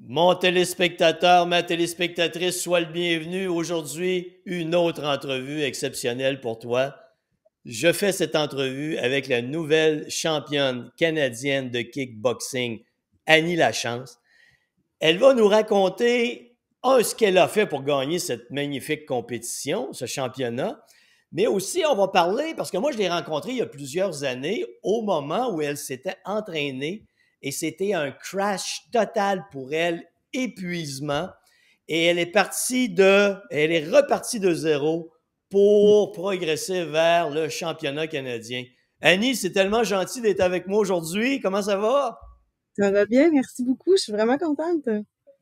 Mon téléspectateur, ma téléspectatrice, sois le bienvenu. Aujourd'hui, une autre entrevue exceptionnelle pour toi. Je fais cette entrevue avec la nouvelle championne canadienne de kickboxing, Annie Lachance. Elle va nous raconter, ce qu'elle a fait pour gagner cette magnifique compétition, ce championnat, mais aussi on va parler, parce que moi je l'ai rencontrée il y a plusieurs années, au moment où elle s'était entraînée, et c'était un crash total pour elle, épuisement, et elle est repartie de zéro pour progresser vers le championnat canadien. Annie, c'est tellement gentil d'être avec moi aujourd'hui. Comment ça va? Ça va bien, merci beaucoup. Je suis vraiment contente.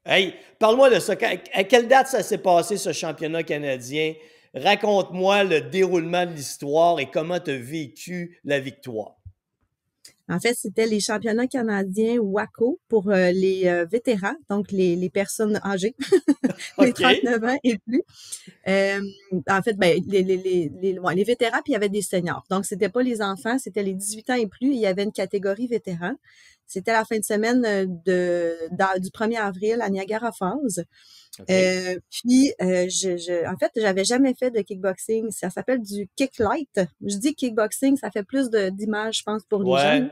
Hey, parle-moi de ça. À quelle date ça s'est passé, ce championnat canadien? Raconte-moi le déroulement de l'histoire et comment tu as vécu la victoire. En fait, c'était les championnats canadiens WACO pour les vétérans, donc les personnes âgées, les OK. 39 ans et plus. Euh, En fait, ben, ouais, les vétérans, puis il y avait des seniors. Donc, c'était pas les enfants, c'était les 18 ans et plus. Il y avait une catégorie vétérans. C'était la fin de semaine du 1er avril à Niagara Falls. OK. En fait, j'avais jamais fait de kickboxing. Ça s'appelle du kick light. Je dis kickboxing, ça fait plus d'image, je pense, pour les gens, là. Ouais.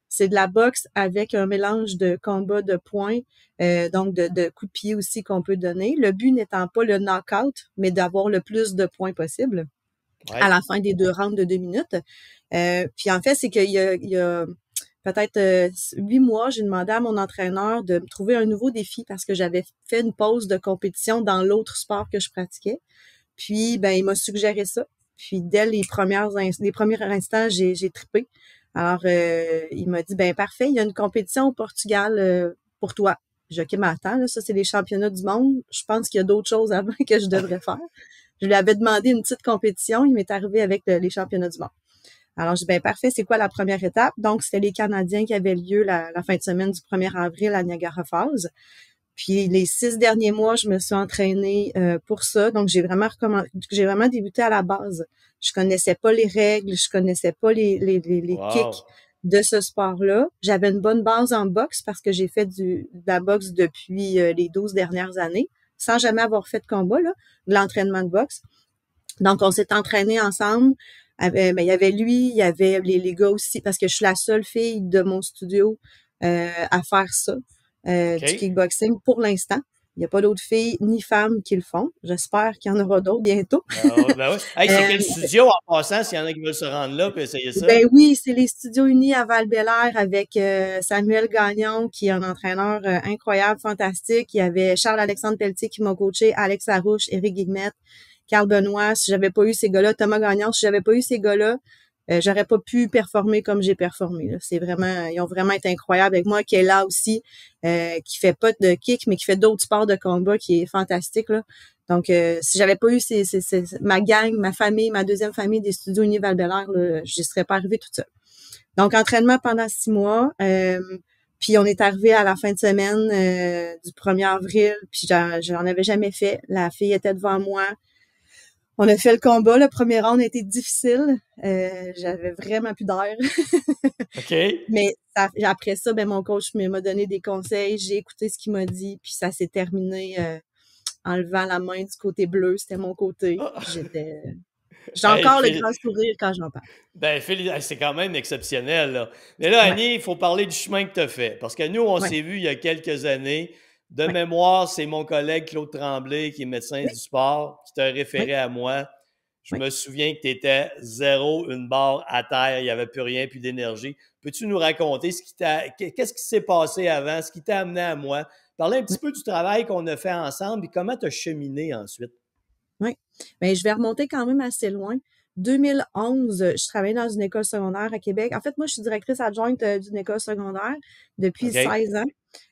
C'est de la boxe avec un mélange de combat de poings, donc de coups de pied aussi qu'on peut donner. Le but n'étant pas le knockout, mais d'avoir le plus de points possible à Ouais. la fin des 2 rounds de 2 minutes. Puis en fait, c'est qu'il y a peut-être 8 mois, j'ai demandé à mon entraîneur de me trouver un nouveau défi parce que j'avais fait une pause de compétition dans l'autre sport que je pratiquais. Puis, ben, il m'a suggéré ça. Puis, dès les premiers instants, j'ai trippé. Alors, il m'a dit, ben, parfait, il y a une compétition au Portugal pour toi. J'ai dit, OK, mais attends, là, ça, c'est les championnats du monde. Je pense qu'il y a d'autres choses avant que je devrais faire. Je lui avais demandé une petite compétition. Il m'est arrivé avec les championnats du monde. Alors, je dis, ben, parfait, c'est quoi la première étape? Donc, c'était les Canadiens qui avaient lieu la fin de semaine du 1er avril à Niagara Falls. Puis les 6 derniers mois, je me suis entraînée pour ça. Donc, j'ai vraiment débuté à la base. Je connaissais pas les règles, je connaissais pas les kicks Wow. de ce sport-là. J'avais une bonne base en boxe parce que j'ai fait de la boxe depuis les 12 dernières années, sans jamais avoir fait de combat, là, de l'entraînement de boxe. Donc, on s'est entraînés ensemble. Ben, il y avait lui, il y avait les gars aussi, parce que je suis la seule fille de mon studio à faire ça, du OK. kickboxing pour l'instant. Il n'y a pas d'autres filles ni femmes qui le font. J'espère qu'il y en aura d'autres bientôt. Ben ouais. Hey, c'est Euh, quel studio en passant, s'il y en a qui veulent se rendre là et essayer ça? ben oui, c'est les Studios Unis à Val-Bélair avec Samuel Gagnon, qui est un entraîneur incroyable, fantastique. Il y avait Charles-Alexandre Pelletier qui m'a coaché, Alex Larouche, Éric Guillemette, Carl Benoît. Si j'avais pas eu ces gars-là, Thomas Gagnon, si j'avais pas eu ces gars-là, j'aurais pas pu performer comme j'ai performé, là. C'est vraiment, ils ont vraiment été incroyables avec moi, qui est là aussi, qui fait pas de kick, mais qui fait d'autres sports de combat, qui est fantastique, là. Donc, si j'avais pas eu ma gang, ma famille, ma deuxième famille des studios Uni Val-Bélair, là, j'y serais pas arrivée toute seule. Donc, entraînement pendant 6 mois. Puis on est arrivé à la fin de semaine du 1er avril, puis j'en avais jamais fait. La fille était devant moi. On a fait le combat. Le premier round a été difficile. J'avais vraiment plus d'air. OK. Mais après ça, ben mon coach m'a donné des conseils. J'ai écouté ce qu'il m'a dit, puis ça s'est terminé en levant la main du côté bleu. C'était mon côté. Ah. J'ai Hey, encore le grand sourire quand j'en parle. c'est quand même exceptionnel, là. Mais là, Ouais, Annie, il faut parler du chemin que tu as fait. Parce que nous, on ouais, s'est vus il y a quelques années. De ouais, mémoire, c'est mon collègue Claude Tremblay, qui est médecin oui, du sport, qui t'a oui, référé à moi. Je oui. me souviens que tu étais zéro, une barre à terre, il n'y avait plus rien, plus d'énergie. Peux-tu nous raconter qu'est-ce qui s'est passé avant, ce qui t'a amené à moi? Parler un petit Oui. peu du travail qu'on a fait ensemble et comment tu as cheminé ensuite. Oui. Ben, je vais remonter quand même assez loin. 2011, je travaillais dans une école secondaire à Québec. En fait, moi, je suis directrice adjointe d'une école secondaire depuis OK? 16 ans.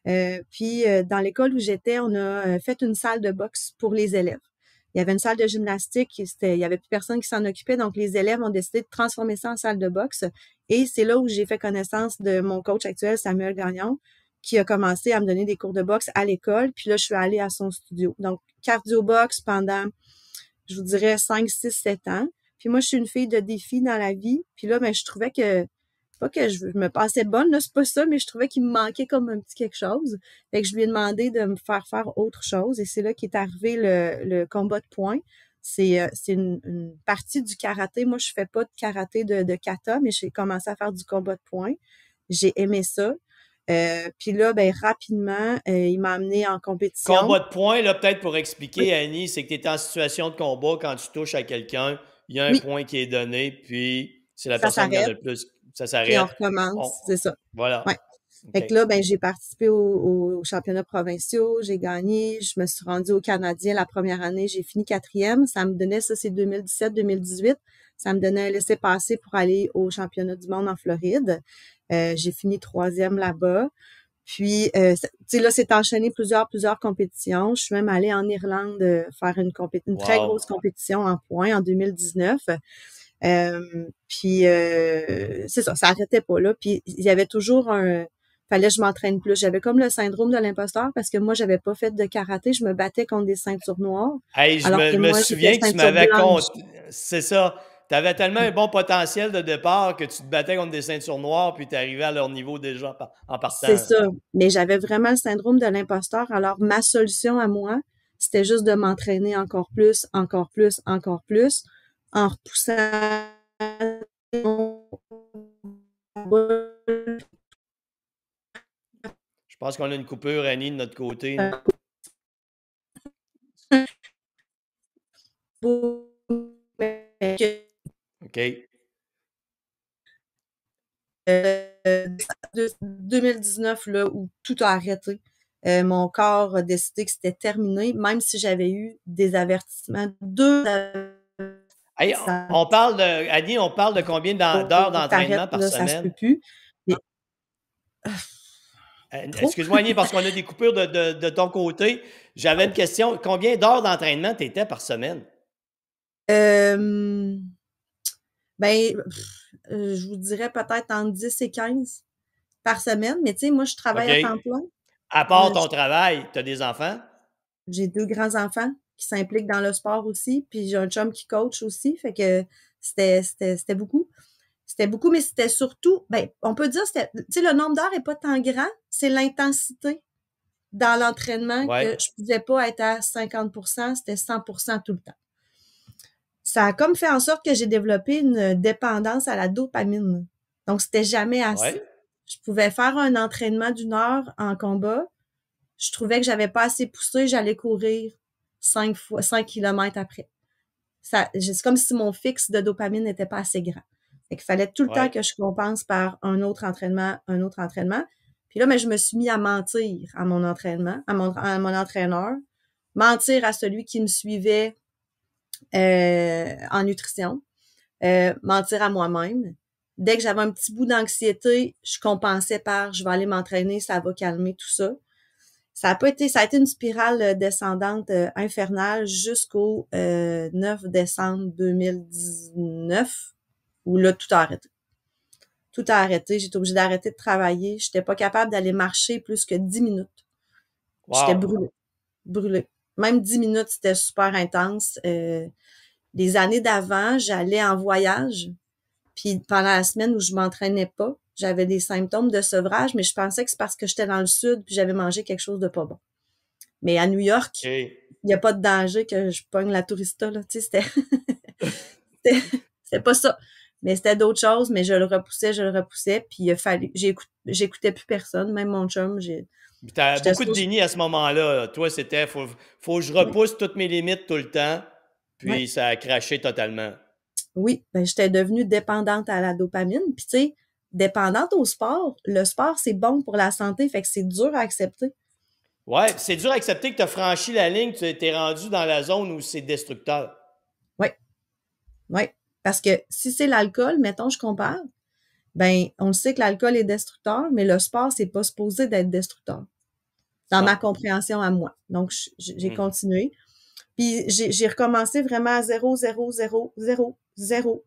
Dans l'école où j'étais, on a fait une salle de boxe pour les élèves. Il y avait une salle de gymnastique, il y avait plus personne qui s'en occupait, donc les élèves ont décidé de transformer ça en salle de boxe. Et c'est là où j'ai fait connaissance de mon coach actuel, Samuel Gagnon, qui a commencé à me donner des cours de boxe à l'école. Puis là, je suis allée à son studio. Donc, cardio boxe pendant je vous dirais 5, 6, 7 ans. Puis moi, je suis une fille de défi dans la vie. Puis là, ben, je trouvais que, pas que je me pensais bonne, là, c'est pas ça, mais je trouvais qu'il me manquait comme un petit quelque chose. Fait que je lui ai demandé de me faire autre chose et c'est là qu'est arrivé le combat de poing. C'est une partie du karaté. Moi, je fais pas de karaté de kata, mais j'ai commencé à faire du combat de poing. J'ai aimé ça. Puis là, ben rapidement, il m'a amené en compétition. Combat de poing, là, peut-être pour expliquer, Annie, c'est que tu es en situation de combat quand tu touches à quelqu'un, il y a un Oui, point qui est donné, puis c'est la ça personne qui en a s'arrête, le plus. Ça puis on s'arrête. On- recommence, c'est ça. voilà. Ouais. OK. Fait que là, ben, j'ai participé aux championnats provinciaux, j'ai gagné, je me suis rendue au Canadien la première année, j'ai fini 4e. Ça me donnait, ça c'est 2017-2018, ça me donnait un laissez-passer pour aller au championnat du monde en Floride. J'ai fini 3e là-bas. Puis, tu sais, là, c'est enchaîné plusieurs compétitions. Je suis même allée en Irlande faire une très grosse Wow. compétition en points en 2019. Puis c'est ça arrêtait pas là. Puis il y avait toujours fallait que je m'entraîne plus. J'avais comme le syndrome de l'imposteur parce que moi, j'avais pas fait de karaté. Je me battais contre des ceintures noires, Hey, alors que me moi, j'étais souviens que tu ceinture m'avais blanche. compté. C'est ça. Tu avais tellement un bon potentiel de départ que tu te battais contre des ceintures noires, puis tu arrivais à leur niveau déjà en C'est partant. ça. Mais j'avais vraiment le syndrome de l'imposteur. Alors, ma solution à moi, c'était juste de m'entraîner encore plus, encore plus, encore plus, en repoussant Je pense qu'on a une coupure, Annie, de notre côté, là. euh, OK. 2019, là, où tout a arrêté. Mon corps a décidé que c'était terminé, même si j'avais eu des avertissements, 2 Hey, avertissements. on parle de, Annie, on parle de combien d'heures Faut que d'entraînement t'arrêtes, par là, ça se peut semaine? plus. Mais, trop. Excuse-moi, Annie, parce qu'on a des coupures de ton côté. J'avais une question. Combien d'heures d'entraînement tu étais par semaine? Euh, ben, je vous dirais peut-être entre 10 et 15 par semaine, mais tu sais, moi, je travaille OK. à temps plein. À part ton travail, tu as des enfants? J'ai 2 grands-enfants qui s'impliquent dans le sport aussi, puis j'ai un chum qui coach aussi, fait que c'était beaucoup. C'était beaucoup, mais c'était surtout, ben, on peut dire, c'était, tu sais, le nombre d'heures est pas tant grand, c'est l'intensité dans l'entraînement Ouais. que je pouvais pas être à 50%, c'était 100% tout le temps. Ça a comme fait en sorte que j'ai développé une dépendance à la dopamine. Donc, c'était jamais Ouais. assez. Je pouvais faire un entraînement d'1 heure en combat. Je trouvais que j'avais pas assez poussé, j'allais courir 5 kilomètres après. C'est comme si mon fixe de dopamine n'était pas assez grand. Fait qu'il fallait tout le temps Ouais. que je compense par un autre entraînement, un autre entraînement. Puis là, mais je me suis mis à mentir à mon entraînement, à mon entraîneur, mentir à celui qui me suivait en nutrition, mentir à moi-même. Dès que j'avais un petit bout d'anxiété, je compensais par je vais aller m'entraîner, ça va calmer tout ça. Ça a été une spirale descendante infernale jusqu'au 9 décembre 2019, où là, tout a arrêté. Tout a arrêté. J'étais obligée d'arrêter de travailler. J'étais pas capable d'aller marcher plus que 10 minutes. J'étais Wow. brûlée. Brûlée. Même 10 minutes, c'était super intense. Les années d'avant, j'allais en voyage. Puis pendant la semaine où je m'entraînais pas, j'avais des symptômes de sevrage, mais je pensais que c'est parce que j'étais dans le sud puis j'avais mangé quelque chose de pas bon. Mais à New York, OK. il n'y a pas de danger que je pogne la tourista, là. Tu sais, c'était, c'était pas ça. Mais c'était d'autres choses, mais je le repoussais, puis il a fallu, j'écoutais plus personne, même mon chum, Tu as j'étais beaucoup de sûre, déni à ce moment-là. Toi, c'était faut que je oui, repousse toutes mes limites tout le temps. ouais, Puis ça a craché totalement. oui, ben, j'étais devenue dépendante à la dopamine, puis tu sais, dépendante au sport. Le sport, c'est bon pour la santé, fait que c'est dur à accepter. Ouais, c'est dur à accepter que tu as franchi la ligne, tu t'es rendu dans la zone où c'est destructeur. Oui, oui. Parce que si c'est l'alcool, mettons, je compare, ben, on le sait que l'alcool est destructeur, mais le sport, c'est pas supposé d'être destructeur. Dans Non. ma compréhension à moi. Donc, j'ai Hmm. continué. Puis, j'ai recommencé vraiment à zéro, zéro, zéro, zéro, zéro.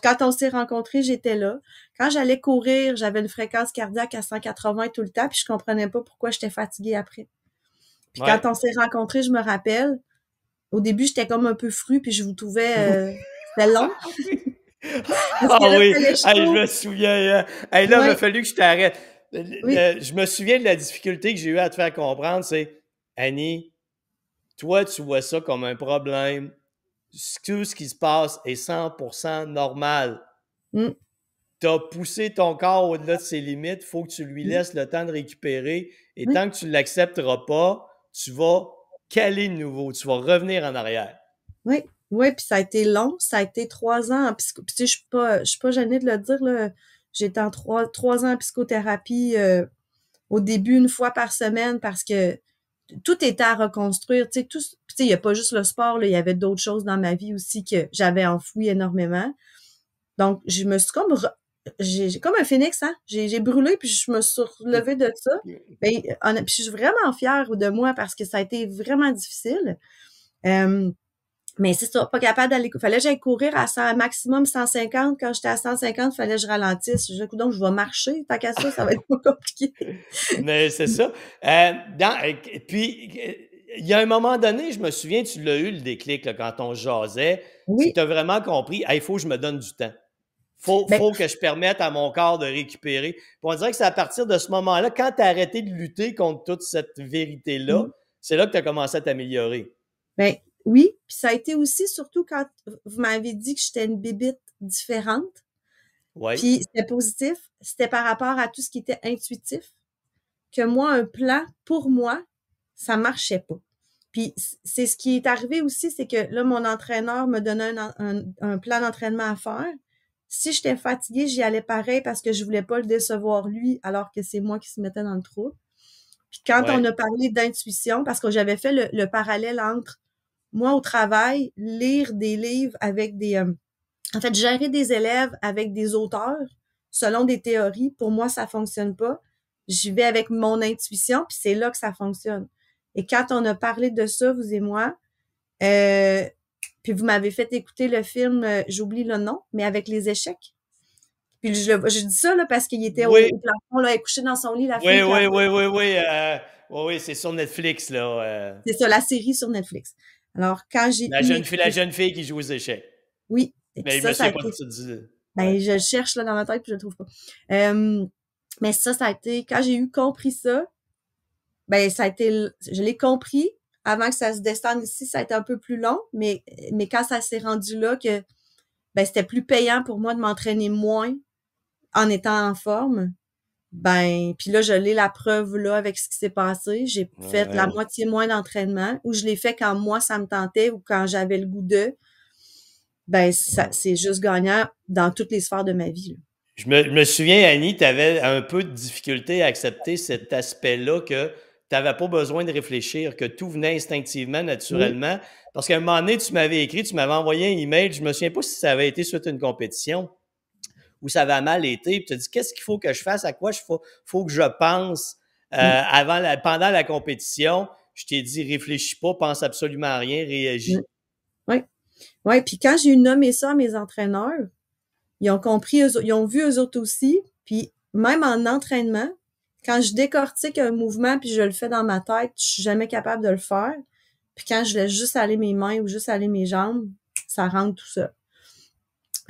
Quand on s'est rencontrés, j'étais là. Quand j'allais courir, j'avais une fréquence cardiaque à 180 tout le temps, puis je comprenais pas pourquoi j'étais fatiguée après. Puis quand Ouais. on s'est rencontrés, je me rappelle, au début, j'étais comme un peu fru, puis je vous trouvais, c'était long. Oui. Parce que Ah là, il oui, fallait hey, je chaud. me souviens. Hey, là, il a Ouais, fallu que je t'arrête. oui, Je me souviens de la difficulté que j'ai eu à te faire comprendre, c'est Annie, toi, tu vois ça comme un problème. Tout ce qui se passe est 100% normal. mmh, Tu as poussé ton corps au-delà de ses limites, il faut que tu lui mmh, laisses le temps de récupérer. Et oui, tant que tu ne l'accepteras pas, tu vas caler de nouveau, tu vas revenir en arrière. oui, oui, puis ça a été long, ça a été 3 ans en psycho puis tu sais, je suis pas gênée de le dire, là, j'étais en 3 ans en psychothérapie, au début, 1 fois par semaine parce que tout était à reconstruire, tu sais, tout, puis tu sais, il y a pas juste le sport, là, il y avait d'autres choses dans ma vie aussi que j'avais enfoui énormément. Donc, je me suis comme, j'ai comme un phénix, hein. J'ai brûlé puis je me suis relevée de ça. Ben, puis je suis vraiment fière de moi parce que ça a été vraiment difficile. Euh, mais c'est ça, pas capable d'aller. Fallait que j'aille courir à 100, maximum 150. Quand j'étais à 150, fallait que je ralentisse. Je disais, donc je vais marcher. Tant qu'à ça va être pas compliqué. Mais c'est ça. Puis, il y a un moment donné, je me souviens, tu l'as eu le déclic là, quand on jasait, c'est que Oui. tu as vraiment compris, il faut que je me donne du temps. Ben, Faut que je permette à mon corps de récupérer. Puis on dirait que c'est à partir de ce moment-là, quand tu as arrêté de lutter contre toute cette vérité-là, mm, c'est là que tu as commencé à t'améliorer. ben, oui. Puis ça a été aussi, surtout quand vous m'avez dit que j'étais une bébite différente. Oui, Puis c'était positif. C'était par rapport à tout ce qui était intuitif. Que moi, un plan, pour moi, ça marchait pas. Puis c'est ce qui est arrivé aussi, c'est que là, mon entraîneur me donnait un plan d'entraînement à faire. Si j'étais fatiguée, j'y allais pareil parce que je voulais pas le décevoir lui, alors que c'est moi qui se mettais dans le trou. Puis quand on oui, a parlé d'intuition, parce que j'avais fait le parallèle entre moi au travail, lire des livres avec en fait, gérer des élèves avec des auteurs selon des théories, pour moi, ça fonctionne pas. J'y vais avec mon intuition, puis c'est là que ça fonctionne. Et quand on a parlé de ça, vous et moi, euh, puis vous m'avez fait écouter le film, j'oublie le nom, mais avec les échecs. Puis je dis ça là parce qu'il était oui, au plafond, là, couché dans son lit, la fille oui, qui a oui, oui, oui, oui, oui, oui, c'est sur Netflix, là. c'est ça, la série sur Netflix. Alors, quand j'ai pu La écouter, jeune fille qui joue aux échecs. oui, et puis Mais je me ça a souviens pas de été, ce que tu dis. Ouais. ben, je le cherche là dans ma tête puis je le trouve pas. Euh, mais ça a été, quand j'ai eu compris ça, ben, ça a été, je l'ai compris avant que ça se descende ici, ça a été un peu plus long, mais quand ça s'est rendu là que, ben, c'était plus payant pour moi de m'entraîner moins en étant en forme, ben, puis là, je l'ai la preuve là avec ce qui s'est passé. J'ai fait la Ouais. moitié moins d'entraînement ou je l'ai fait quand moi, ça me tentait ou quand j'avais le goût de. Ben, ça, c'est juste gagnant dans toutes les sphères de ma vie, là. Je me souviens, Annie, tu avais un peu de difficulté à accepter cet aspect-là que tu n'avais pas besoin de réfléchir, que tout venait instinctivement, Oui. naturellement. Parce qu'à un moment donné, tu m'avais écrit, tu m'avais envoyé un email, je me souviens pas si ça avait été suite à une compétition ou ça avait mal été, puis tu as dit qu'est-ce qu'il faut que je fasse, à quoi faut que je pense Mm, pendant la compétition. Je t'ai dit réfléchis pas, pense absolument à rien, mm. réagis. Ouais. Ouais. Puis quand j'ai nommé ça à mes entraîneurs, ils ont compris, ils ont vu eux autres aussi. Puis même en entraînement, quand je décortique un mouvement puis je le fais dans ma tête, je suis jamais capable de le faire. Puis quand je laisse juste aller mes mains ou juste aller mes jambes, ça rentre tout ça.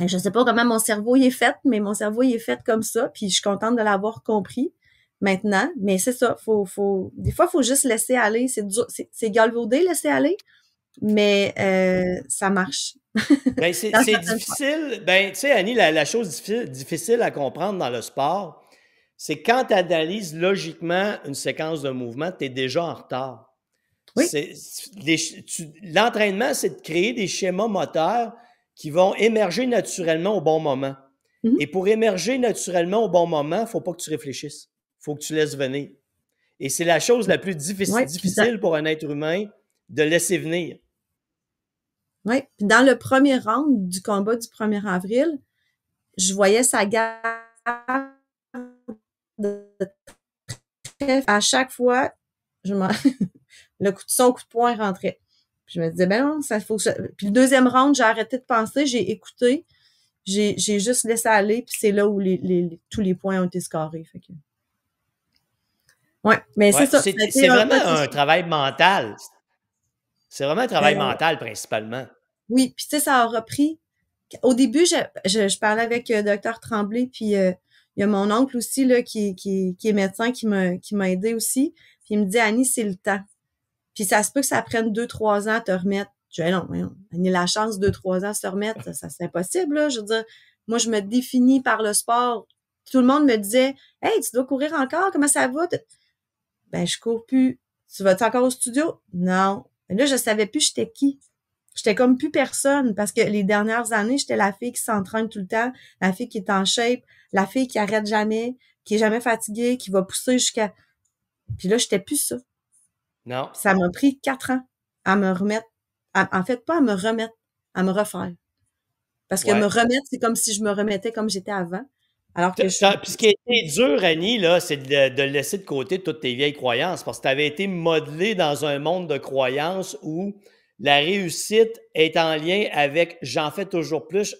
Et je sais pas comment mon cerveau y est fait, mais mon cerveau y est fait comme ça. Puis je suis contente de l'avoir compris maintenant. Mais c'est ça, des fois, faut juste laisser aller. C'est dur, c'est galvaudé, laisser aller, mais ça marche. Ben, Dans c'est certaines fois. difficile. Ben, tu sais, Annie, la chose difficile à comprendre dans le sport, c'est quand tu analyses logiquement une séquence de mouvement, tu es déjà en retard. Oui. L'entraînement, c'est de créer des schémas moteurs qui vont émerger naturellement au bon moment. Mhm. Et pour émerger naturellement au bon moment, il ne faut pas que tu réfléchisses. Il faut que tu laisses venir. Et c'est la chose la plus Ouais. difficile pour un être humain de laisser venir. Ouais. Puis dans le premier round du combat du 1er avril, je voyais sa garde de à chaque fois, je m'en... son coup de poing rentrait. Puis je me disais, ben non, ça faut que Puis le deuxième round, j'ai arrêté de penser, j'ai écouté, j'ai juste laissé aller, puis c'est là où tous les points ont été scorés. Fait que... Ouais, mais c'est Ouais, ça. Ça a été c'est un vraiment un processus. travail mental. C'est vraiment un travail Euh, mental principalement. oui, puis tu sais, ça a repris. Au début, je parlais avec Dr Tremblay, puis il y a mon oncle aussi là qui est médecin qui m'a aidé aussi. Puis il me dit Annie, c'est le temps. Puis ça se peut que ça prenne 2-3 ans à te remettre. Je dis non, Annie, la chance 2-3 ans à se remettre, ça c'est impossible là. Je veux dire, moi je me définis par le sport. Tout le monde me disait hey, tu dois courir encore, comment ça va? Ben je cours plus. Tu vas-tu encore au studio? Non. Mais là, je savais plus j'étais qui. J'étais comme plus personne parce que les dernières années, j'étais la fille qui s'entraîne tout le temps, la fille qui est en shape, la fille qui arrête jamais, qui est jamais fatiguée, qui va pousser jusqu'à... Puis là, j'étais plus ça. Non. Ça m'a pris 4 ans à me remettre, en fait, pas à me remettre, à me refaire. Parce que me Ouais. remettre, c'est comme si je me remettais comme j'étais avant. Alors que Puis ce qui a été dur, Annie, là, c'est de laisser de côté toutes tes vieilles croyances parce que tu avais été modelé dans un monde de croyances où la réussite est en lien avec j'en fais toujours plus,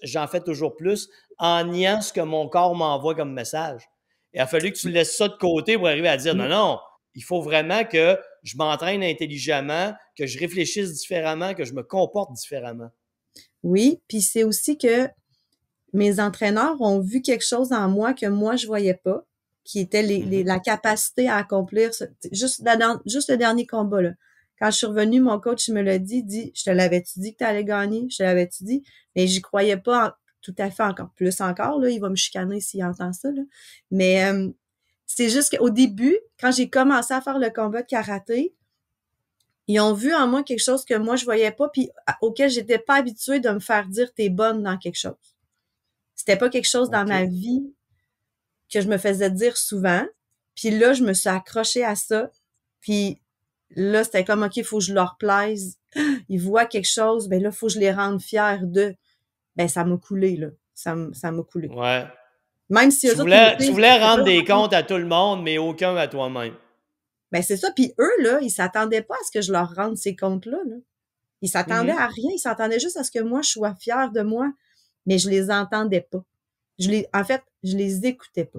en niant ce que mon corps m'envoie comme message. Il a fallu que tu laisses ça de côté pour arriver à dire non, non, il faut vraiment que je m'entraîne intelligemment, que je réfléchisse différemment, que je me comporte différemment. Oui, puis c'est aussi que mes entraîneurs ont vu quelque chose en moi que moi, je voyais pas, qui était la capacité à accomplir juste le dernier combat, là. Quand je suis revenue, mon coach me l'a dit, je te l'avais-tu dit que tu allais gagner? Je te l'avais-tu dit? Mais j'y croyais pas tout à fait encore plus encore, là. Il va me chicaner s'il entend ça, là. Mais c'est juste qu'au début, quand j'ai commencé à faire le combat de karaté, ils ont vu en moi quelque chose que moi, je voyais pas, puis auquel j'étais pas habituée de me faire dire t'es bonne dans quelque chose. C'était pas quelque chose dans ma vie que je me faisais dire souvent. Puis là, je me suis accrochée à ça. Puis là, c'était comme, OK, il faut que je leur plaise. Ils voient quelque chose, ben là, il faut que je les rende fiers d'eux. Ben, ça m'a coulé, là. Ça m'a coulé. Ouais. Même si eux autres, Tu voulais rendre des comptes à tout le monde, mais aucun à toi-même. Ben, c'est ça. Puis eux, là, ils s'attendaient pas à ce que je leur rende ces comptes-là, là. Ils s'attendaient à rien. Ils s'attendaient juste à ce que moi, je sois fière de moi. Mais je les entendais pas. En fait, je les écoutais pas.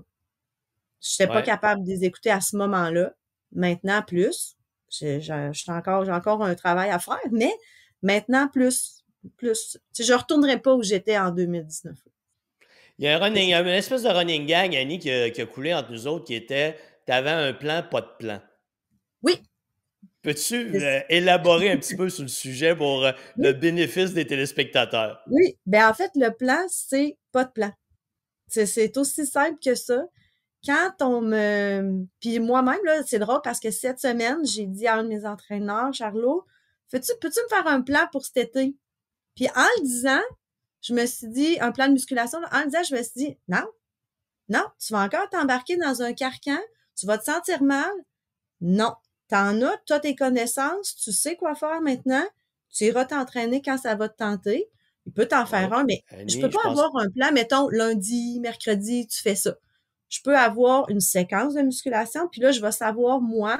Je n'étais pas capable de les écouter à ce moment-là. Maintenant, plus. J'ai encore un travail à faire, mais maintenant, plus. Tu sais, je retournerai pas où j'étais en 2019. Il y a une espèce de running gang, Annie, qui a coulé entre nous autres, qui était t'avais un plan, pas de plan. Oui. Peux-tu élaborer un petit peu sur le sujet pour le bénéfice des téléspectateurs? Oui. Ben, en fait, le plan, c'est pas de plan. C'est aussi simple que ça. Quand on me... Puis moi-même, là, c'est drôle parce que cette semaine, j'ai dit à un de mes entraîneurs, Charlot, peux-tu me faire un plan pour cet été? Puis en le disant, je me suis dit, un plan de musculation, en le disant, je me suis dit, non, tu vas encore t'embarquer dans un carcan, tu vas te sentir mal. Non, t'en as, t'as tes connaissances, tu sais quoi faire maintenant, tu iras t'entraîner quand ça va te tenter. Il peut t'en faire un, mais Annie, je peux pas avoir un plan, mettons, lundi, mercredi, tu fais ça. Je peux avoir une séquence de musculation, puis là, je vais savoir, moi,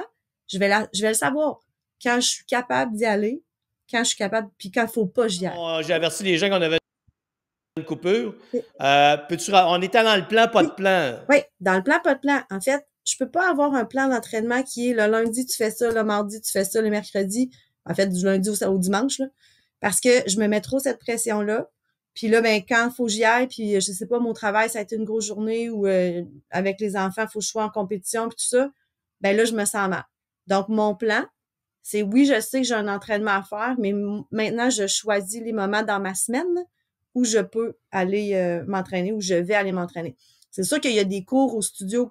je vais le savoir quand je suis capable d'y aller, quand je suis capable, puis quand il faut pas, j'y aille. J'ai averti les gens qu'on avait une coupure. On était dans le plan, pas de plan. Oui, dans le plan, pas de plan. En fait, je peux pas avoir un plan d'entraînement qui est le lundi, tu fais ça, le mardi, tu fais ça, le mercredi. En fait, du lundi au dimanche, là. Parce que je me mets trop cette pression-là. Puis là, ben, quand il faut que j'y aille, puis je sais pas, mon travail, ça a été une grosse journée ou avec les enfants, il faut que je sois en compétition, puis tout ça, ben là, je me sens mal. Donc, mon plan, c'est oui, je sais que j'ai un entraînement à faire, mais maintenant, je choisis les moments dans ma semaine où je peux aller m'entraîner, où je vais aller m'entraîner. C'est sûr qu'il y a des cours au studio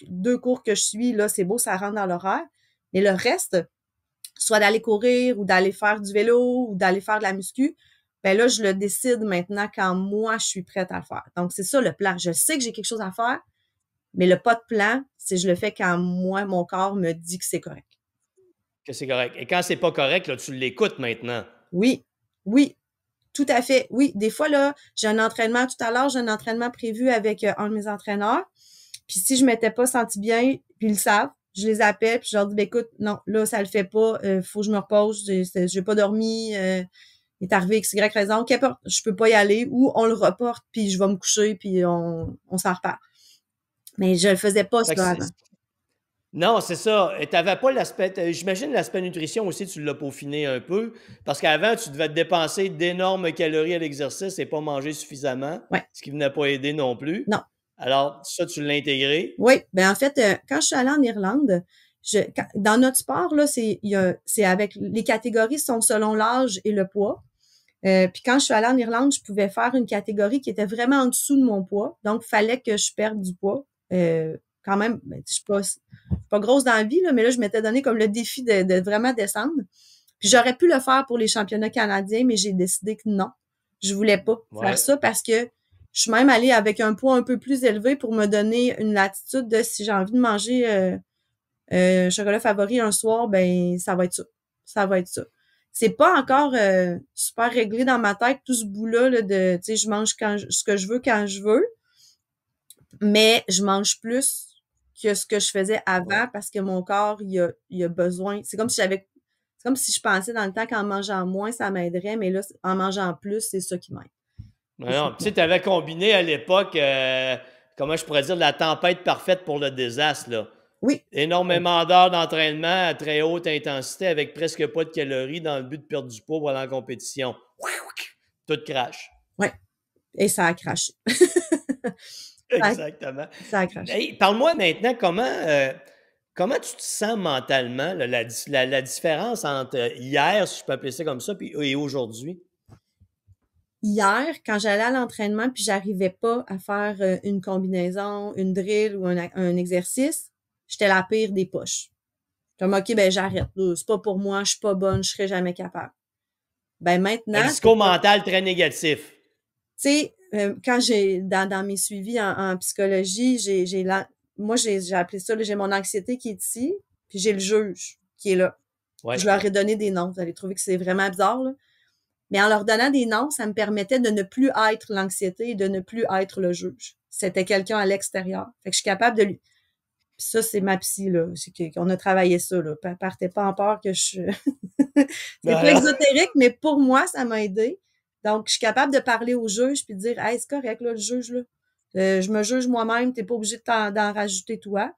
2 cours que je suis, là, c'est beau, ça rentre dans l'horaire. Mais le reste, soit d'aller courir ou d'aller faire du vélo ou d'aller faire de la muscu, ben là, je le décide maintenant quand moi, je suis prête à le faire. Donc, c'est ça le plan. Je sais que j'ai quelque chose à faire, mais le pas de plan, c'est je le fais quand moi, mon corps me dit que c'est correct. Que c'est correct. Et quand c'est pas correct, là, tu l'écoutes maintenant. Oui, tout à fait. Oui, des fois, là, j'ai un entraînement, tout à l'heure, j'ai un entraînement prévu avec un de mes entraîneurs. Puis si je m'étais pas senti bien, puis ils le savent, je les appelle, puis je leur dis, ben, écoute, non, là, ça le fait pas, faut que je me repose, j'ai pas dormi, il est arrivé X, Y raison, qu'importe, je peux pas y aller, ou on le reporte, puis je vais me coucher, puis on s'en reparle. Mais je le faisais pas, ça, avant. Non, c'est ça. Tu n'avais pas l'aspect. J'imagine l'aspect nutrition aussi, tu l'as peaufiné un peu. Parce qu'avant, tu devais te dépenser d'énormes calories à l'exercice et pas manger suffisamment, Ouais. ce qui venait pas aider non plus. Non. Alors, ça, tu l'as intégré. Oui, ben en fait, quand je suis allée en Irlande, dans notre sport, là, c'est avec les catégories sont selon l'âge et le poids. Puis quand je suis allée en Irlande, je pouvais faire une catégorie qui était vraiment en dessous de mon poids. Donc, il fallait que je perde du poids. Quand même, ben, je suis pas grosse dans la vie, là, mais là, je m'étais donné comme le défi de vraiment descendre. Puis j'aurais pu le faire pour les championnats canadiens, mais j'ai décidé que non. Je voulais pas faire Ouais. ça parce que je suis même allée avec un poids un peu plus élevé pour me donner une latitude de si j'ai envie de manger chocolat favori un soir, ben ça va être ça. Ça va être ça. C'est pas encore super réglé dans ma tête tout ce bout-là là, de tu sais je mange ce que je veux quand je veux, mais je mange plus que ce que je faisais Ouais. avant parce que mon corps il a besoin. C'est comme si je pensais dans le temps qu'en mangeant moins ça m'aiderait, mais là en mangeant plus, c'est ça qui m'aide. C'est ça Non, qui tu sais, m'aide. tu avais combiné à l'époque, comment je pourrais dire, la tempête parfaite pour le désastre, là. Oui. Énormément d'heures d'entraînement à très haute intensité avec presque pas de calories dans le but de perdre du poids pour aller en compétition. Tout crash. Ouais. Et ça a craché. Ça a, Exactement. ça a craché. Hey, parle-moi maintenant comment tu te sens mentalement, là, la différence entre hier, si je peux appeler ça comme ça, et aujourd'hui. Hier, quand j'allais à l'entraînement puis j'arrivais pas à faire une combinaison, une drill ou un exercice, j'étais la pire des poches. Comme, OK, ben j'arrête. Là. C'est pas pour moi, je suis pas bonne, je serai jamais capable. Ben Un maintenant, c'est discours comme, mental très négatif. tu sais, quand dans mes suivis en psychologie, moi, j'ai appelé ça, là, j'ai mon anxiété qui est ici, puis j'ai le juge qui est là. Ouais. Je leur ai donné des noms. Vous allez trouver que c'est vraiment bizarre, là. Mais en leur donnant des noms, ça me permettait de ne plus être l'anxiété et de ne plus être le juge. C'était quelqu'un à l'extérieur. Fait que je suis capable de lui. Puis ça, c'est ma psy, là. On a travaillé ça, là. Partez pas en peur que je c'est pas Voilà. exotérique, mais pour moi, ça m'a aidé. Donc, je suis capable de parler au juge puis de dire, hey, c'est correct, là, le juge, là. Je me juge moi-même, t'es pas obligé d'en rajouter toi.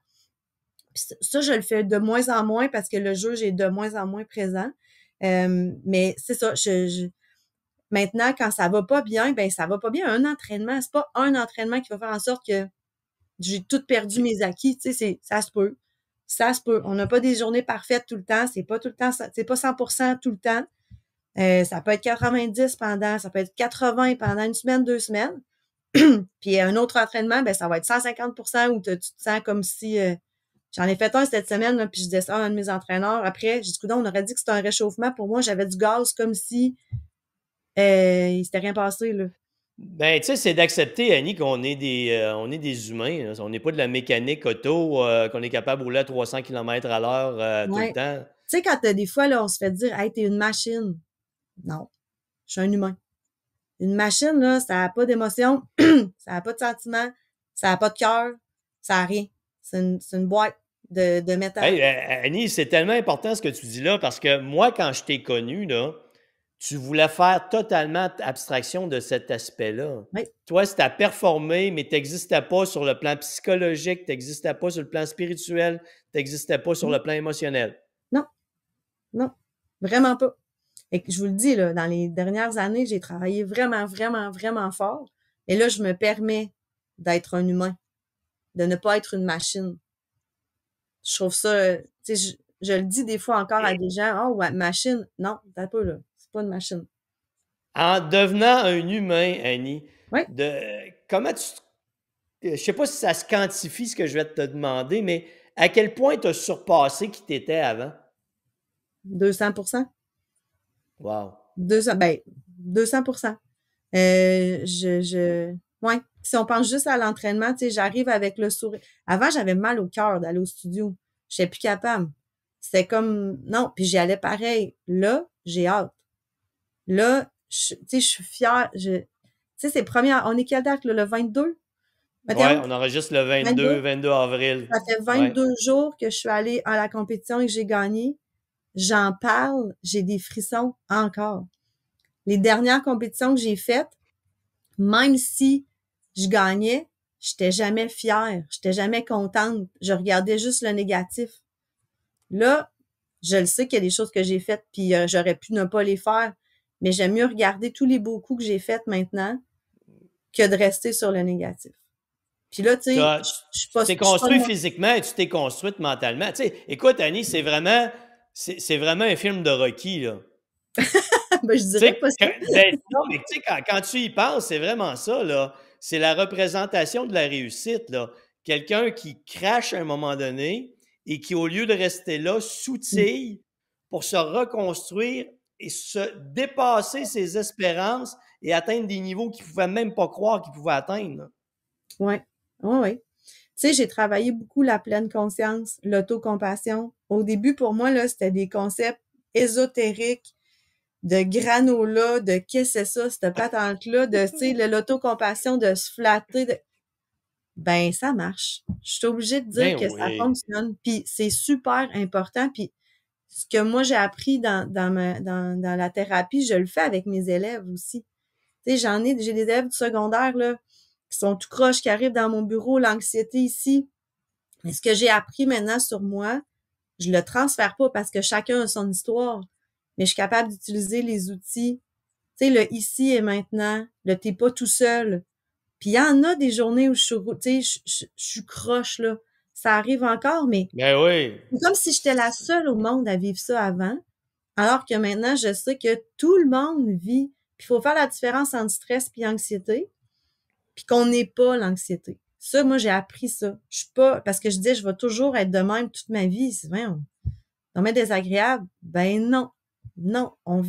Puis ça, je le fais de moins en moins parce que le juge est de moins en moins présent. Mais c'est ça, maintenant, quand ça va pas bien, ben ça va pas bien. Un entraînement, c'est pas un entraînement qui va faire en sorte que j'ai tout perdu mes acquis. Tu sais, ça se peut. Ça se peut. On n'a pas des journées parfaites tout le temps. C'est pas tout le temps, c'est pas 100% tout le temps. Ça peut être 90 ça peut être 80 pendant une semaine, 2 semaines. Puis un autre entraînement, ben ça va être 150% où tu te sens comme si j'en ai fait un cette semaine, là, puis je disais ça à un de mes entraîneurs. Après, j'ai dit, coudonc, on aurait dit que c'était un réchauffement. Pour moi, j'avais du gaz comme si il s'était rien passé, là. Ben, tu sais, c'est d'accepter, Annie, on est des humains. Là. On n'est pas de la mécanique auto, qu'on est capable de rouler à 300 km à l'heure tout le Ouais. temps. Tu sais, quand des fois, là, on se fait dire, hey, t'es une machine. Non. Je suis un humain. Une machine, là, ça n'a pas d'émotion, ça n'a pas de sentiment, ça n'a pas de cœur, ça n'a rien. C'est une boîte de métal. Hey, Annie, c'est tellement important ce que tu dis là, parce que moi, quand je t'ai connu, là, tu voulais faire totalement abstraction de cet aspect-là. Oui. Toi, c'était à performer, mais tu n'existais pas sur le plan psychologique, tu n'existais pas sur le plan spirituel, tu n'existais pas sur le plan émotionnel. Non, non, vraiment pas. Et je vous le dis, là, dans les dernières années, j'ai travaillé vraiment, vraiment, vraiment fort. Et là, je me permets d'être un humain, de ne pas être une machine. Je trouve ça, tu sais, je le dis des fois encore à Et des gens, oh, ouais, machine. Non, t'as pas, là. C'est pas une machine. en devenant un humain, Annie, Oui, comment tu. Je sais pas si ça se quantifie ce que je vais te demander, mais à quel point tu as surpassé qui tu étais avant? 200%. Wow. 200%. Ouais. Si on pense juste à l'entraînement, tu sais, j'arrive avec le sourire. Avant, j'avais mal au cœur d'aller au studio. Je n'étais plus capable. C'était comme, non, puis j'y allais pareil. Là, j'ai hâte. Là, tu sais, je suis fière. Tu sais, c'est première, on est quelle date, là, le 22? Ouais, 21? on enregistre le 22? 22 avril. Ça fait Ouais. 22 jours que je suis allée à la compétition et que j'ai gagné. J'en parle, j'ai des frissons encore. Les dernières compétitions que j'ai faites, même si je gagnais, j'étais jamais fière, j'étais jamais contente, je regardais juste le négatif. Là, je le sais qu'il y a des choses que j'ai faites, puis j'aurais pu ne pas les faire, mais j'aime mieux regarder tous les beaux coups que j'ai faits maintenant que de rester sur le négatif. Puis là, tu sais, Tu t'es je suis pas de construit physiquement et tu t'es construite mentalement. Tu sais, écoute, Annie, c'est vraiment un film de Rocky, là. ben, je Tu dirais sais, pas ça. ben, non, mais tu sais, quand tu y penses, c'est vraiment ça, là. C'est la représentation de la réussite, là. Quelqu'un qui crache à un moment donné et qui, au lieu de rester là, s'outille pour se reconstruire et se dépasser ses espérances et atteindre des niveaux qu'il ne pouvait même pas croire qu'il pouvait atteindre, là. Ouais. Ouais, ouais. Tu sais, j'ai travaillé beaucoup la pleine conscience, l'autocompassion. Au début, pour moi, là, c'était des concepts ésotériques, de granola, de qu'est-ce que c'est ça, cette patente-là, de, tu sais, l'autocompassion, de se flatter. Ben, ça marche. Je suis obligée de dire Ben que ça oui. fonctionne. Puis c'est super important. Puis ce que moi j'ai appris dans la thérapie, je le fais avec mes élèves aussi. Tu sais, j'ai des élèves du secondaire, là, qui sont tout croches, qui arrivent dans mon bureau, l'anxiété ici. Mais ce que j'ai appris maintenant sur moi, je le transfère pas parce que chacun a son histoire. Mais je suis capable d'utiliser les outils. Tu sais, le ici et maintenant, le t'es pas tout seul. Puis il y en a des journées où je suis, tu sais, je suis croche, là. Ça arrive encore, mais Ben oui. c'est comme si j'étais la seule au monde à vivre ça avant. Alors que maintenant, je sais que tout le monde vit. Puis il faut faire la différence entre stress et anxiété, puis qu'on n'est pas l'anxiété. Ça, moi, j'ai appris ça. Je suis pas, parce que je dis, je vais toujours être de même toute ma vie. C'est vrai, on est désagréable. Ben non. Non. On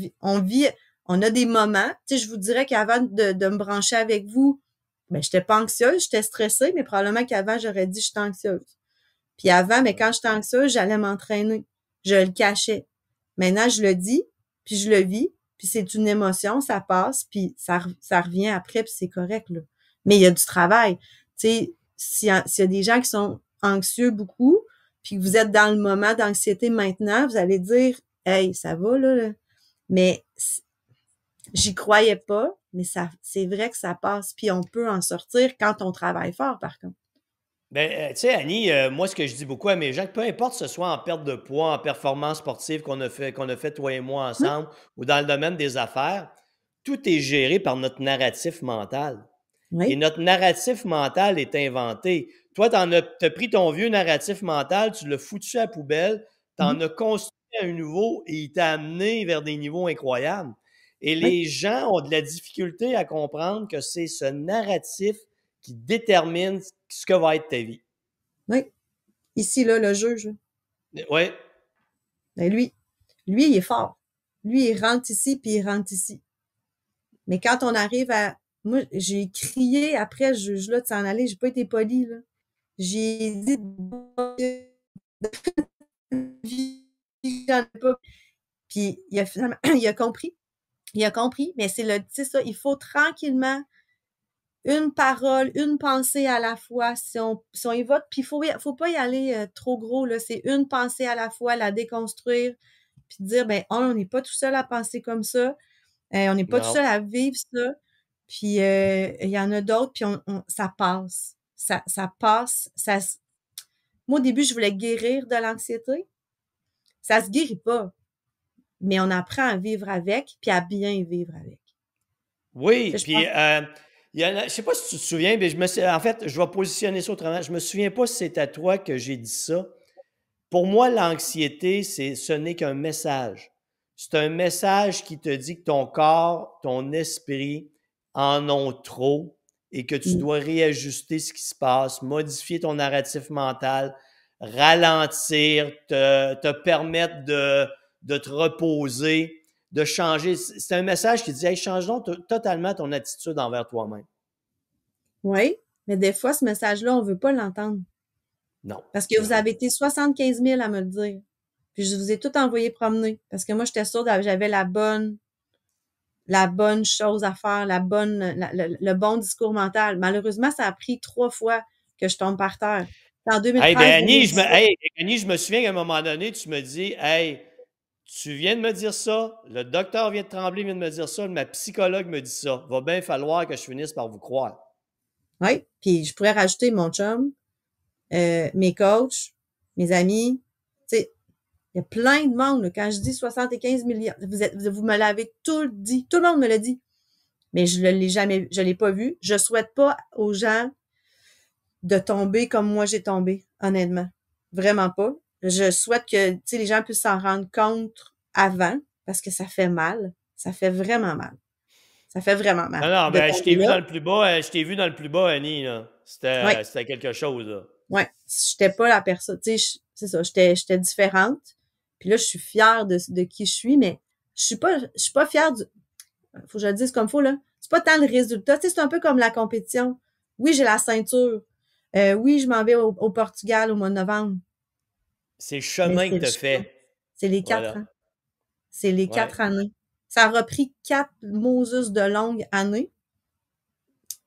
a des moments. Tu sais, je vous dirais qu'avant de me brancher avec vous, ben, j'étais pas anxieuse, j'étais stressée, mais probablement qu'avant, j'aurais dit, j'étais anxieuse. Puis avant, mais quand j'étais anxieuse, j'allais m'entraîner. Je le cachais. Maintenant, je le dis, puis je le vis, puis c'est une émotion, ça passe, puis ça revient après, puis c'est correct, là. Mais il y a du travail. Tu sais, s'il y a des gens qui sont anxieux beaucoup, puis que vous êtes dans le moment d'anxiété maintenant, vous allez dire, hey, ça va, là. Mais j'y croyais pas, mais c'est vrai que ça passe, puis on peut en sortir quand on travaille fort, par contre. Ben, tu sais, Annie, moi, ce que je dis beaucoup à mes gens, que peu importe que ce soit en perte de poids, en performance sportive qu'on a fait toi et moi Oui, ensemble, ou dans le domaine des affaires, tout est géré par notre narratif mental. Et oui, notre narratif mental est inventé. Toi, t'as pris ton vieux narratif mental, tu l'as foutu à la poubelle, t'en mhm, as construit un nouveau et il t'a amené vers des niveaux incroyables. Et oui, les gens ont de la difficulté à comprendre que c'est ce narratif qui détermine ce que va être ta vie. oui. Ici, là, le juge, là, Oui. ben lui, il est fort. Lui, il rentre ici, puis il rentre ici. Mais quand on arrive à... Moi, j'ai crié après ce juge-là de s'en aller. J'ai pas été polie, là. J'ai dit... J'en ai pas. Puis, il a finalement... il a compris. Il a compris. Mais c'est ça. Il faut tranquillement une parole, une pensée à la fois, si on y va. Puis, faut pas y aller trop gros, là. C'est une pensée à la fois, la déconstruire, puis dire, ben, on n'est pas tout seul à penser comme ça. On n'est pas tout Non. seul à vivre ça. Puis, il y en a d'autres, puis ça passe. Ça passe. Moi, au début, je voulais guérir de l'anxiété. Ça se guérit pas, mais on apprend à vivre avec, puis à bien vivre avec. Oui, Ça, je puis pense. je sais pas si tu te souviens, mais en fait, je vais positionner ça autrement. Je me souviens pas si c'est à toi que j'ai dit ça. Pour moi, l'anxiété, ce n'est qu'un message. C'est un message qui te dit que ton corps, ton esprit en ont trop et que tu Mm. dois réajuster ce qui se passe, modifier ton narratif mental, ralentir, te permettre de te reposer, de changer. C'est un message qui dit, hey, change donc totalement ton attitude envers toi-même. Oui, mais des fois, ce message-là, on veut pas l'entendre. Non, Parce que c'est vous vrai. avez été 75 000 à me le dire. Puis je vous ai tout envoyé promener. Parce que moi, j'étais sûre que j'avais la bonne chose à faire, le bon discours mental. Malheureusement, ça a pris 3 fois que je tombe par terre. C'est en Hey, ben 2013, Annie, 2017. Annie, je me souviens qu'à un moment donné, tu me dis, hey, tu viens de me dire ça, le docteur vient de Tremblay vient de me dire ça, ma psychologue me dit ça. Va bien falloir que je finisse par vous croire. Oui, puis je pourrais rajouter mon chum, mes coachs, mes amis. Tu sais, il y a plein de monde. Là. Quand je dis 75 millions, vous me l'avez tout dit. Tout le monde me l'a dit. Mais je l'ai pas vu. Je souhaite pas aux gens de tomber comme moi j'ai tombé, honnêtement. Vraiment pas. Je souhaite que, tu sais, les gens puissent s'en rendre compte avant, parce que ça fait mal. Ça fait vraiment mal. Ça fait vraiment Non, mal non, de ben, je t'ai tomber vu là. dans le plus bas, je t'ai vu dans le plus bas, Annie, là. Oui, C'était quelque chose, là. ouais. J'étais pas la personne, tu sais, c'est ça, j'étais différente. Puis là, je suis fière de qui je suis, mais je suis pas fière du, faut que je le dise comme faut, là. C'est pas tant le résultat. Tu sais, c'est un peu comme la compétition. Oui, j'ai la ceinture. Oui, je m'en vais au Portugal au mois de novembre. C'est le Mais chemin c'est que le tu as chemin. fait. C'est les 4 Voilà. ans. C'est les Ouais. 4 années. Ça a repris 4 Moses de longues années,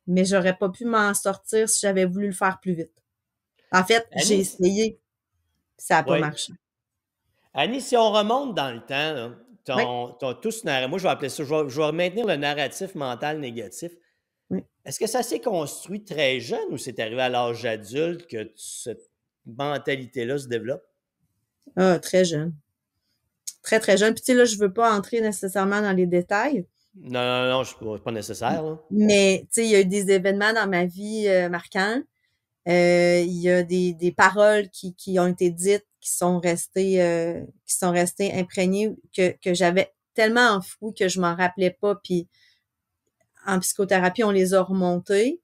mais j'aurais pas pu m'en sortir si j'avais voulu le faire plus vite. En fait, j'ai Annie, essayé, ça a pas ouais. marché. Annie, si on remonte dans le temps, là, Oui, tout ce moi, je vais appeler ça, je vais maintenir le narratif mental négatif. oui. Est-ce que ça s'est construit très jeune ou c'est arrivé à l'âge adulte que cette mentalité-là se développe? Ah, très jeune. Très, très jeune. Puis tu sais, là, je veux pas entrer nécessairement dans les détails, Non, non, non, c'est pas nécessaire, là. mais tu sais, il y a eu des événements dans ma vie marquants. Il y a des paroles qui ont été dites, qui sont restées imprégnées, que j'avais tellement enfouies que je m'en rappelais pas. Puis en psychothérapie, on les a remontées,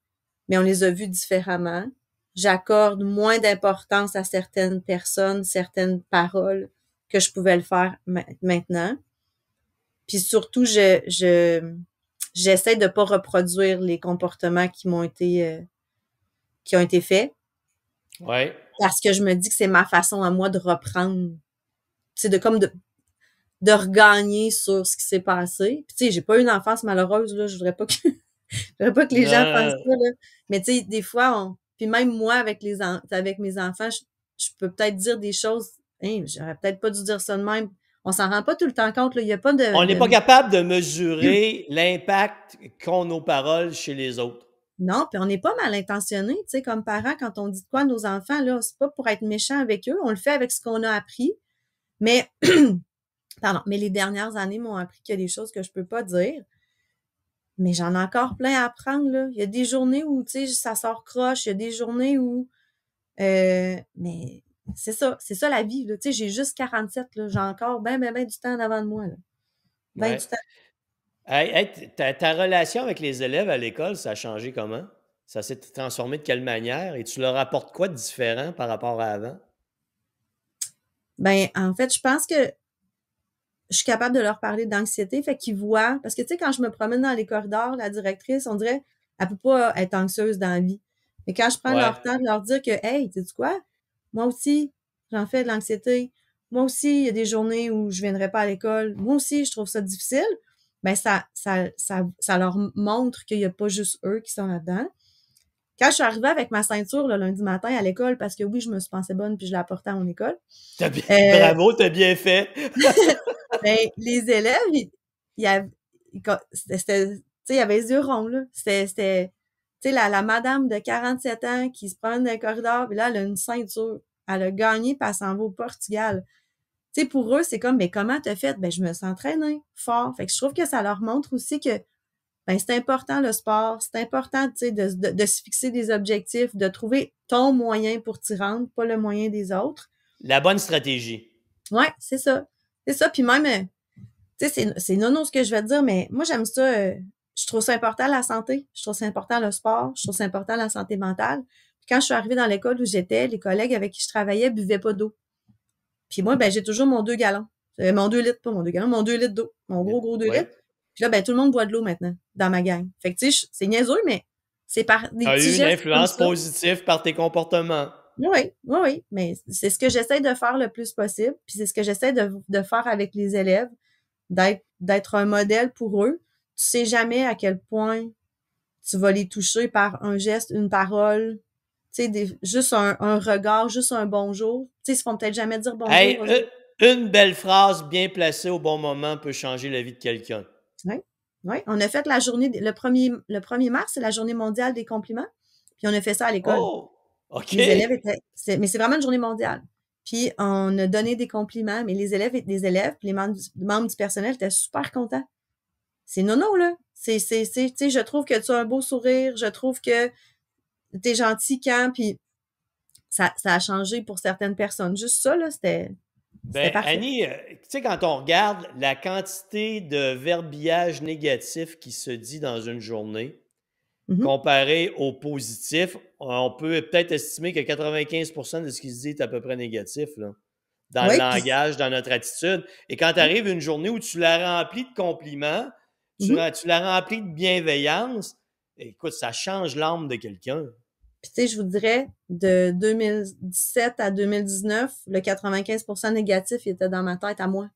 mais on les a vues différemment. J'accorde moins d'importance à certaines personnes, certaines paroles que je pouvais le faire maintenant. Puis surtout, j'essaie de pas reproduire les comportements qui ont été faits. Oui. Parce que je me dis que c'est ma façon à moi de reprendre, tu sais, de regagner sur ce qui s'est passé. Puis tu sais, j'ai pas eu une enfance malheureuse, là, je voudrais pas que, je voudrais pas que les gens pensent Non, ça, là. Mais tu sais, des fois, puis même moi, avec mes enfants, je peux peut-être dire des choses, hein, j'aurais peut-être pas dû dire ça de même. On s'en rend pas tout le temps compte, là. Il y a pas on n'est pas capable de mesurer l'impact qu'ont nos paroles chez les autres. non, puis on n'est pas mal intentionné, tu sais, comme parents, quand on dit de quoi à nos enfants, là, c'est pas pour être méchant avec eux, on le fait avec ce qu'on a appris. Mais pardon, mais les dernières années m'ont appris qu'il y a des choses que je peux pas dire. Mais j'en ai encore plein à apprendre, là. Il y a des journées où, tu sais, ça sort croche. Il y a des journées où, mais c'est ça la vie, là. Tu sais, j'ai juste 47, là. J'ai encore ben du temps en avant de moi, là. Ben Ouais. du temps. Hey, hey, ta relation avec les élèves à l'école, ça a changé comment? Ça s'est transformé de quelle manière? Et tu leur apportes quoi de différent par rapport à avant? Ben, en fait, je pense que je suis capable de leur parler d'anxiété, fait qu'ils voient, parce que tu sais, quand je me promène dans les corridors, la directrice, on dirait, elle peut pas être anxieuse dans la vie. Mais quand je prends Ouais. leur temps de leur dire que, hey, sais-tu quoi? Moi aussi, j'en fais de l'anxiété. Moi aussi, il y a des journées où je viendrai pas à l'école. Moi aussi, je trouve ça difficile. Ben, ça leur montre qu'il y a pas juste eux qui sont là-dedans. Quand je suis arrivée avec ma ceinture le lundi matin à l'école, parce que oui, je me suis pensée bonne puis je l'apportais à mon école, euh, Bravo, t'as bien fait. ben, les élèves, il y avait, tu sais, il y avait les yeux ronds, là. Tu sais, la madame de 47 ans qui se promène dans le corridor, puis là, elle a une ceinture. Elle a gagné, puis elle s'en va au Portugal. Tu sais, pour eux, c'est comme, mais comment t'as fait? Ben, je me suis entraînée fort. Fait que je trouve que ça leur montre aussi que, ben, c'est important le sport. C'est important, tu sais, de se fixer des objectifs, de trouver ton moyen pour t'y rendre, pas le moyen des autres. La bonne stratégie. Ouais, c'est ça. C'est ça. Puis même, tu sais, c'est nono ce que je vais te dire, mais moi, j'aime ça. Je trouve ça important la santé. Je trouve ça important le sport. Je trouve ça important la santé mentale. Puis quand je suis arrivée dans l'école où j'étais, les collègues avec qui je travaillais buvaient pas d'eau. Puis moi, ben, j'ai toujours mon 2 gallons. Mon 2 litres, pas mon 2 gallons, mon 2 litres d'eau. Mon gros 2 Oui. litres. Puis là, ben, tout le monde boit de l'eau maintenant, dans ma gang. Fait que, tu sais, c'est niaiseux, mais c'est par des Tu as petits eu une gestes comme influence ça. positive par tes comportements. Oui, oui, oui. Mais c'est ce que j'essaie de faire le plus possible. Puis c'est ce que j'essaie de faire avec les élèves, d'être un modèle pour eux. Tu sais jamais à quel point tu vas les toucher par un geste, une parole, tu sais, juste un regard, juste un bonjour. Tu sais, ils se font peut-être jamais dire Hey, bonjour aux autres. une belle phrase bien placée au bon moment peut changer la vie de quelqu'un. Oui, oui. On a fait la journée, le 1er mars, c'est la journée mondiale des compliments. Puis on a fait ça à l'école. Oh! OK. Les élèves étaient... Mais c'est vraiment une journée mondiale. Puis on a donné des compliments, mais les élèves puis les membres du personnel étaient super contents. C'est nono, là. Tu sais, je trouve que tu as un beau sourire, je trouve que t'es gentil quand, puis ça a changé pour certaines personnes. Juste ça, là, c'était parfait. Annie, tu sais, quand on regarde la quantité de verbiage négatif qui se dit dans une journée, comparé au positif, on peut peut-être estimer que 95% de ce qui se dit est à peu près négatif, là, dans le langage, dans notre attitude. Et quand tu arrives une journée où tu la remplis de compliments, tu la remplis de bienveillance, écoute, ça change l'âme de quelqu'un. Puis, tu sais, je vous dirais, de 2017 à 2019, le 95% négatif, il était dans ma tête à moi.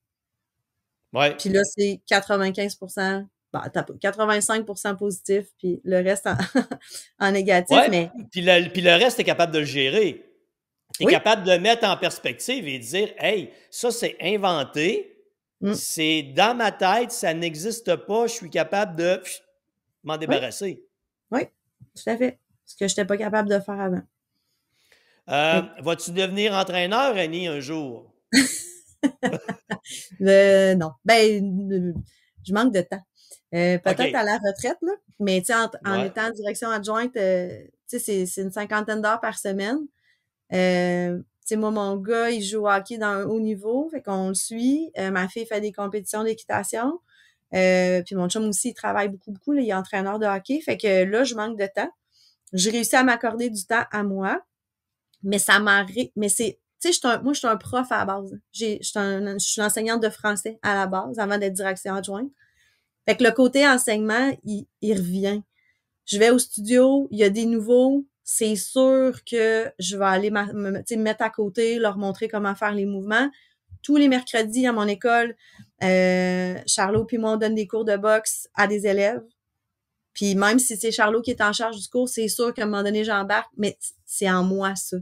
Ouais. Puis là, c'est 95%, 85% positif, puis le reste en négatif. Ouais. Mais... Puis le reste, tu es capable de le gérer. Tu es capable de le mettre en perspective et de dire, hey, ça, c'est inventé. C'est dans ma tête, ça n'existe pas. Je suis capable de m'en débarrasser. Oui, tout à fait. Ce que je n'étais pas capable de faire avant. Vas-tu devenir entraîneur, Annie, un jour? Non. Ben, je manque de temps. Peut-être à la retraite, là. Mais tu sais, en étant direction adjointe, tu sais, c'est une 50aine d'heures par semaine. Tu sais, moi, mon gars, il joue au hockey dans un haut niveau, fait qu'on le suit. Ma fille fait des compétitions d'équitation. Puis mon chum aussi, il travaille beaucoup, là, il est entraîneur de hockey. Fait que là, je manque de temps. J'ai réussi à m'accorder du temps à moi, mais mais c'est, tu sais, moi, je suis un prof à la base. Je suis enseignante de français à la base, avant d'être direction adjointe. Fait que le côté enseignement, il revient. Je vais au studio, il y a des nouveaux, c'est sûr que je vais aller me mettre à côté, leur montrer comment faire les mouvements. Tous les mercredis à mon école, Charlot puis moi, on donne des cours de boxe à des élèves. Puis même si c'est Charlot qui est en charge du cours, c'est sûr qu'à un moment donné, j'embarque, mais c'est en moi, ça.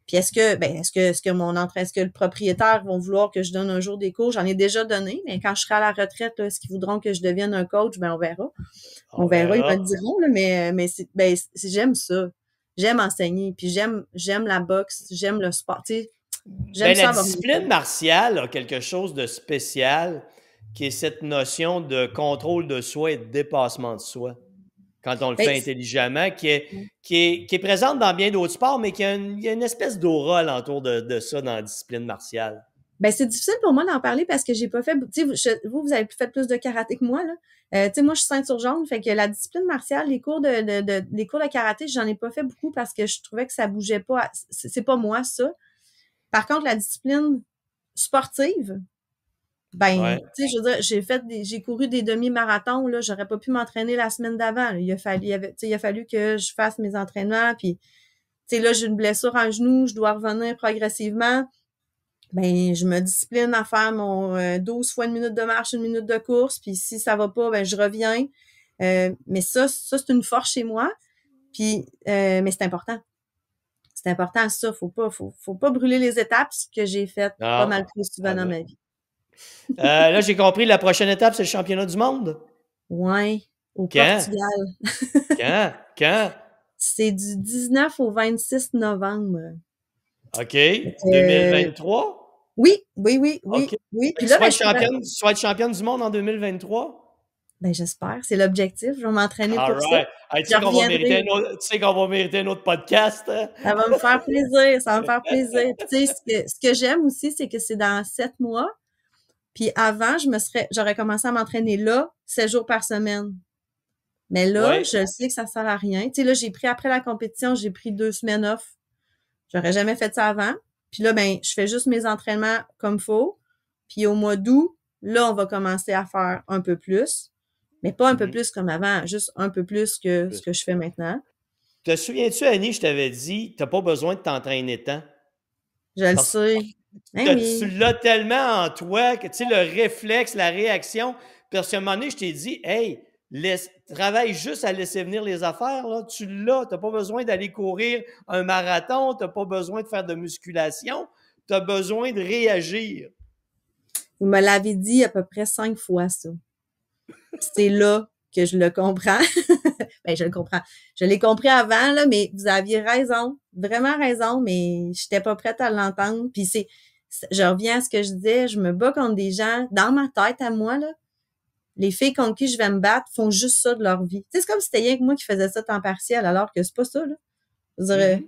Puis est-ce que le propriétaire va vouloir que je donne un jour des cours? J'en ai déjà donné, mais quand je serai à la retraite, là, est-ce qu'ils voudront que je devienne un coach? Ben, on verra. On verra, ils me le diront, là, mais j'aime ça. J'aime enseigner, puis j'aime la boxe, j'aime le sport. Tu sais, j'aime ça. La discipline martiale a quelque chose de spécial qui est cette notion de contrôle de soi et de dépassement de soi. Quand on le fait intelligemment, qui est présente dans bien d'autres sports, mais il y a une espèce d'aura alentour de ça dans la discipline martiale. Ben, c'est difficile pour moi d'en parler parce que j'ai pas fait, tu sais, vous avez fait plus de karaté que moi, là. Tu sais, moi, je suis ceinture jaune, fait que la discipline martiale, les cours de karaté, j'en ai pas fait beaucoup parce que je trouvais que ça bougeait pas. C'est pas moi, ça. Par contre, la discipline sportive, ben, tu sais, je veux dire, j'ai couru des demi-marathons, là, j'aurais pas pu m'entraîner la semaine d'avant. Il a fallu que je fasse mes entraînements, puis, tu sais, là, j'ai une blessure en genou, je dois revenir progressivement. Ben, je me discipline à faire mon 12 fois une minute de marche, une minute de course, puis si ça va pas, ben, je reviens. Mais ça, c'est une force chez moi, puis, mais c'est important. C'est important, ça, faut pas brûler les étapes, ce que j'ai fait pas mal plus souvent dans ma vie. Là, j'ai compris, la prochaine étape, c'est le championnat du monde? Oui, au Portugal. Quand? C'est du 19 au 26 novembre. OK. 2023? Oui. Okay. Oui. Puis là, tu vas être championne du monde en 2023? Ben, j'espère. C'est l'objectif. Je vais m'entraîner pour ça. Hey, tu sais qu'on va mériter un autre podcast. Hein? Ça va me faire plaisir. Ça va me faire plaisir. Puis, tu sais, ce que j'aime aussi, c'est que c'est dans 7 mois. Puis avant, j'aurais commencé à m'entraîner là, 7 jours par semaine. Mais là, je sais que ça sert à rien. Tu sais, là, après la compétition, j'ai pris 2 semaines off. J'aurais jamais fait ça avant. Puis là, ben, je fais juste mes entraînements comme faut. Puis au mois d'août, là, on va commencer à faire un peu plus. Mais pas un peu plus comme avant, juste un peu plus que ce que je fais maintenant. Te souviens-tu, Annie, je t'avais dit, t'as pas besoin de t'entraîner tant. Je le sais. Tu l'as tellement en toi que, tu sais, le réflexe, la réaction. Parce qu'à un moment donné, je t'ai dit, hey, travaille juste à laisser venir les affaires, là. Tu l'as. Tu n'as pas besoin d'aller courir un marathon. Tu n'as pas besoin de faire de musculation. Tu as besoin de réagir. Vous me l'avez dit à peu près 5 fois, ça. C'est là que je le comprends. Ben, je le comprends. Je l'ai compris avant, là, mais vous aviez raison. Vraiment raison, mais j'étais pas prête à l'entendre. Puis je reviens à ce que je disais, je me bats contre des gens, dans ma tête à moi, là, les filles contre qui je vais me battre font juste ça de leur vie. Tu sais, c'est comme si c'était rien que moi qui faisais ça temps partiel, alors que c'est pas ça, là. Je dirais.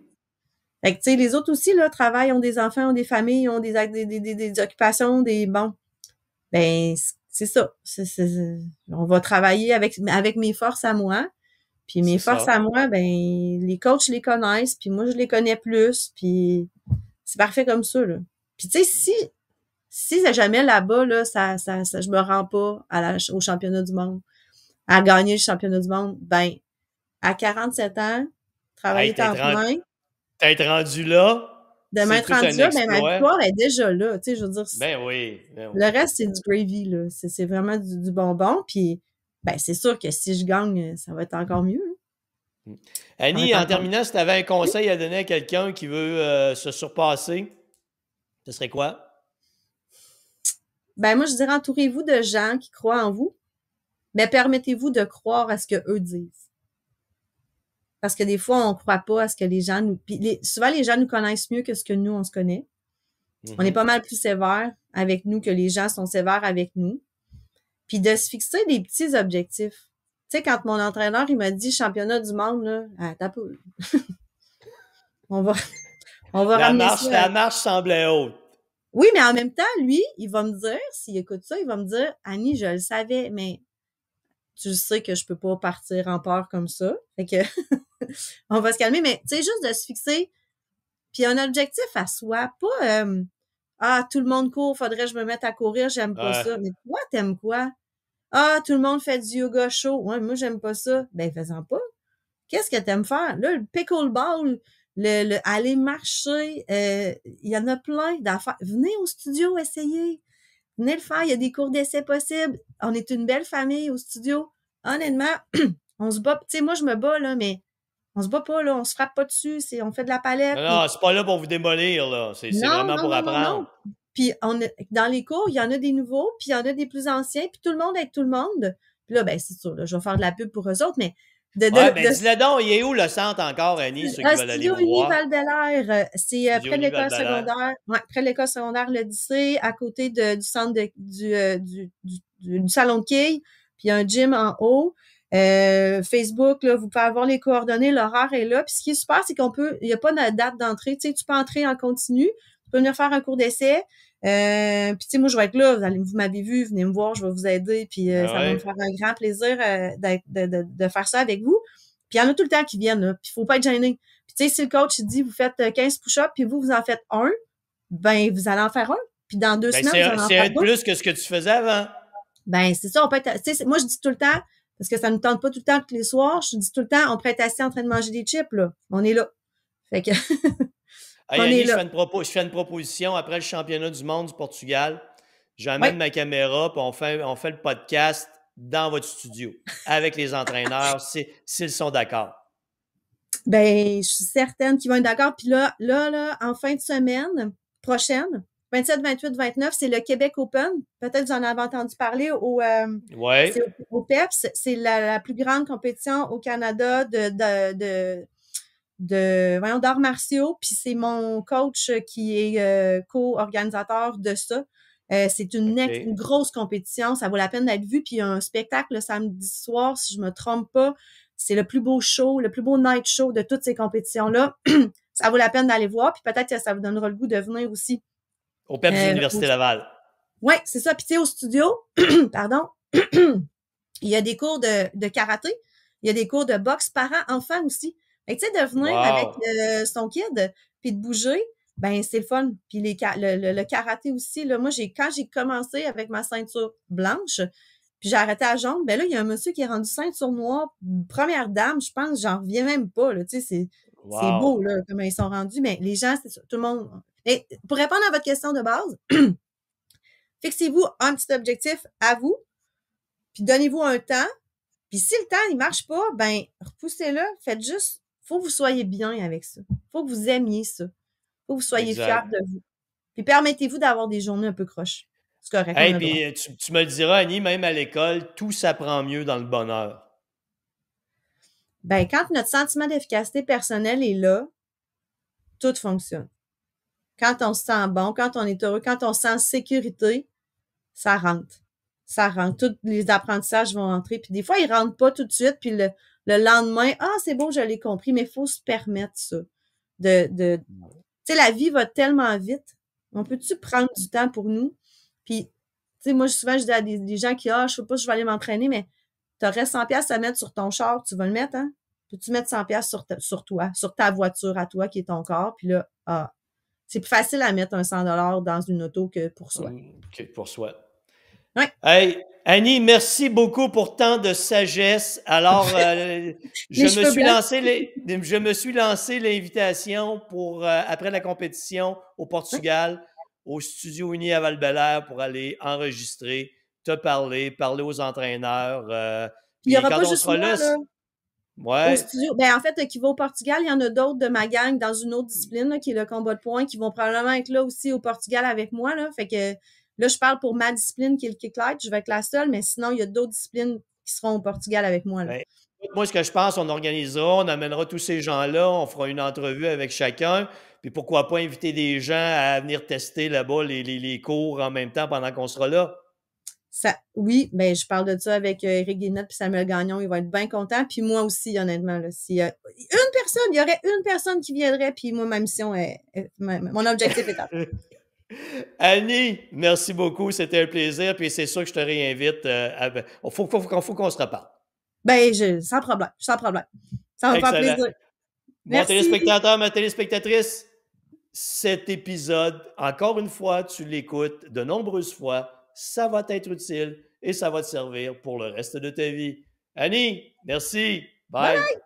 Fait que, tu sais, les autres aussi, là, travaillent, ont des enfants, ont des familles, ont des occupations, bon. Ben, c'est ça. On va travailler avec mes forces à moi. Puis mes forces à moi, ben, les coachs les connaissent, puis moi, je les connais plus, puis c'est parfait comme ça, là. Puis tu sais, si jamais là-bas, là, je me rends pas au championnat du monde, à gagner le championnat du monde, ben, à 47 ans, travailler temps plein. T'être rendu là, de m'être rendu là, ben, ma victoire est déjà là, tu sais, je veux dire. Ben oui. Le reste, c'est du gravy, là. C'est vraiment du bonbon, puis ben, c'est sûr que si je gagne, ça va être encore mieux, là. Annie, en terminant, si tu avais un conseil à donner à quelqu'un qui veut se surpasser, ce serait quoi? Ben, moi, je dirais entourez-vous de gens qui croient en vous, mais permettez-vous de croire à ce que eux disent. Parce que des fois, on croit pas à ce que les gens nous... souvent, les gens nous connaissent mieux que ce que nous, on se connaît. On est pas mal plus sévère avec nous que les gens sont sévères avec nous. Puis de se fixer des petits objectifs. Tu sais, quand mon entraîneur, il m'a dit championnat du monde, là, t'as pas... on va ramener ça. La marche semblait haute. Oui, mais en même temps, lui, il va me dire, s'il écoute ça, il va me dire, Annie, je le savais, mais tu sais que je peux pas partir en peur comme ça. Fait que on va se calmer, mais tu sais, juste de se fixer, puis un objectif à soi, pas tout le monde court, faudrait que je me mette à courir, j'aime pas ça. Mais toi, t'aimes quoi? Tout le monde fait du yoga chaud. Ouais, moi, j'aime pas ça. Ben, fais-en pas. Qu'est-ce que t'aimes faire? Là, le pickleball, aller marcher, il y en a plein d'affaires. Venez au studio essayer. Venez le faire, il y a des cours d'essai possibles. On est une belle famille au studio. Honnêtement, on se bat. Tu sais, moi, je me bats, là, mais on se bat pas, là. On se frappe pas dessus. On fait de la palette. Non, c'est pas là pour vous démolir, là. C'est vraiment pour apprendre. Non. Puis dans les cours, il y en a des nouveaux, puis il y en a des plus anciens, puis tout le monde avec tout le monde. Puis là, ben, c'est sûr, là, je vais faire de la pub pour eux autres, mais dis-le donc, il est où le centre encore, Annie, ceux qui veulent aller vous voir? Val-Bélair, c'est près de l'école secondaire. Ouais, près de l'école secondaire l'Odyssée, à côté du centre du salon de quilles, puis il y a un gym en haut. Facebook, là, vous pouvez avoir les coordonnées, l'horaire est là. Puis ce qui est super, c'est il n'y a pas de date d'entrée. Tu sais, tu peux entrer en continu, tu peux venir faire un cours d'essai. Puis tu sais, moi, je vais être là. Vous m'avez vu, venez me voir, je vais vous aider. Puis ça va me faire un grand plaisir de faire ça avec vous. Puis il y en a tout le temps qui viennent, là. Puis il faut pas être gêné. Puis tu sais, si le coach il dit vous faites 15 push-ups, puis vous en faites un, ben vous allez en faire un. Puis dans 2 semaines, vous allez en faire c'est plus que ce que tu faisais avant. Ben c'est ça, on peut être. Tu sais, moi je dis tout le temps, parce que ça ne tente pas tout le temps tous les soirs, je dis tout le temps, on pourrait être assis en train de manger des chips, là. On est là. Fait que. Hey, Annie, je fais une proposition après le championnat du monde du Portugal. J'amène ma caméra, puis on fait le podcast dans votre studio avec les entraîneurs, s'ils sont d'accord. Ben, je suis certaine qu'ils vont être d'accord. Puis là, en fin de semaine prochaine, 27, 28, 29, c'est le Québec Open. Peut-être que vous en avez entendu parler au PEPS. C'est la plus grande compétition au Canada d'arts martiaux. Puis c'est mon coach qui est co-organisateur de ça. C'est une grosse compétition. Ça vaut la peine d'être vu. Puis il y a un spectacle le samedi soir, si je me trompe pas. C'est le plus beau show, le plus beau night show de toutes ces compétitions-là. Ça vaut la peine d'aller voir. Puis peut-être que ça vous donnera le goût de venir aussi. Au PEPS de l'Université Laval. Oui, c'est ça. Puis tu sais, au studio, pardon, il y a des cours de karaté. Il y a des cours de boxe parents-enfants aussi. Fait que tu sais, de venir avec son kid puis de bouger, ben c'est le fun. Puis le karaté aussi, là, moi, quand j'ai commencé avec ma ceinture blanche, puis j'ai arrêté à jaune, ben là, il y a un monsieur qui est rendu ceinture noire, première dame, je pense, j'en reviens même pas, là, tu sais, c'est beau, là, comment ils sont rendus, mais les gens, c'est ça, tout le monde... Et pour répondre à votre question de base, fixez-vous un petit objectif à vous, puis donnez-vous un temps, puis si le temps, il marche pas, ben, repoussez-le, faites juste, faut que vous soyez bien avec ça. Faut que vous aimiez ça. Faut que vous soyez fiers de vous. Puis permettez-vous d'avoir des journées un peu croches. C'est correct. Hey, puis tu me le diras, Annie, même à l'école, tout s'apprend mieux dans le bonheur. Ben, quand notre sentiment d'efficacité personnelle est là, tout fonctionne. Quand on se sent bon, quand on est heureux, quand on se sent en sécurité, ça rentre. Ça rentre. Tous les apprentissages vont entrer. Puis des fois, ils rentrent pas tout de suite. Puis le lendemain, ah, c'est beau, je l'ai compris, mais il faut se permettre ça. Tu sais, la vie va tellement vite. On peut-tu prendre du temps pour nous? Puis, tu sais, moi, souvent, je dis à des gens qui, je sais pas si je vais aller m'entraîner, mais t'aurais 100 pièces à mettre sur ton char, tu vas le mettre, hein? Peux-tu mettre 100 pièces sur toi, sur ta voiture à toi qui est ton corps? Puis là, c'est plus facile à mettre un 100 $ dans une auto que pour soi. OK, pour soi. Ouais. Hey, Annie, merci beaucoup pour tant de sagesse. Alors, je me suis lancé l'invitation pour, après la compétition au Portugal, au Studio Uni à Val-Bélair pour aller enregistrer, te parler aux entraîneurs. Il n'y Puis aura quand pas on juste sera moi, là, là. Au ouais, studio. Ben, en fait, qui va au Portugal, il y en a d'autres de ma gang dans une autre discipline, là, qui est le combat de poing, qui vont probablement être là aussi au Portugal avec moi, là. Fait que, là, je parle pour ma discipline qui est le kicklight. Je vais être la seule, mais sinon, il y a d'autres disciplines qui seront au Portugal avec moi, là. ben, moi, ce que je pense, on organisera, on amènera tous ces gens-là, on fera une entrevue avec chacun, puis pourquoi pas inviter des gens à venir tester là-bas les cours en même temps pendant qu'on sera là. Oui, ben, je parle de ça avec Éric Guénette puis Samuel Gagnon. Ils vont être bien contents. Puis moi aussi, honnêtement, là, s'il y a il y aurait une personne qui viendrait, puis moi, ma mission mon objectif est atteint. Annie, merci beaucoup, c'était un plaisir, puis c'est sûr que je te réinvite. Il faut qu'on se reparle. Ben, sans problème, sans problème. Ça va me faire Excellent. plaisir. Mon Merci. téléspectateur, ma téléspectatrice, cet épisode, encore une fois, tu l'écoutes de nombreuses fois, ça va t'être utile et ça va te servir pour le reste de ta vie. Annie, merci. Bye Bye. bye.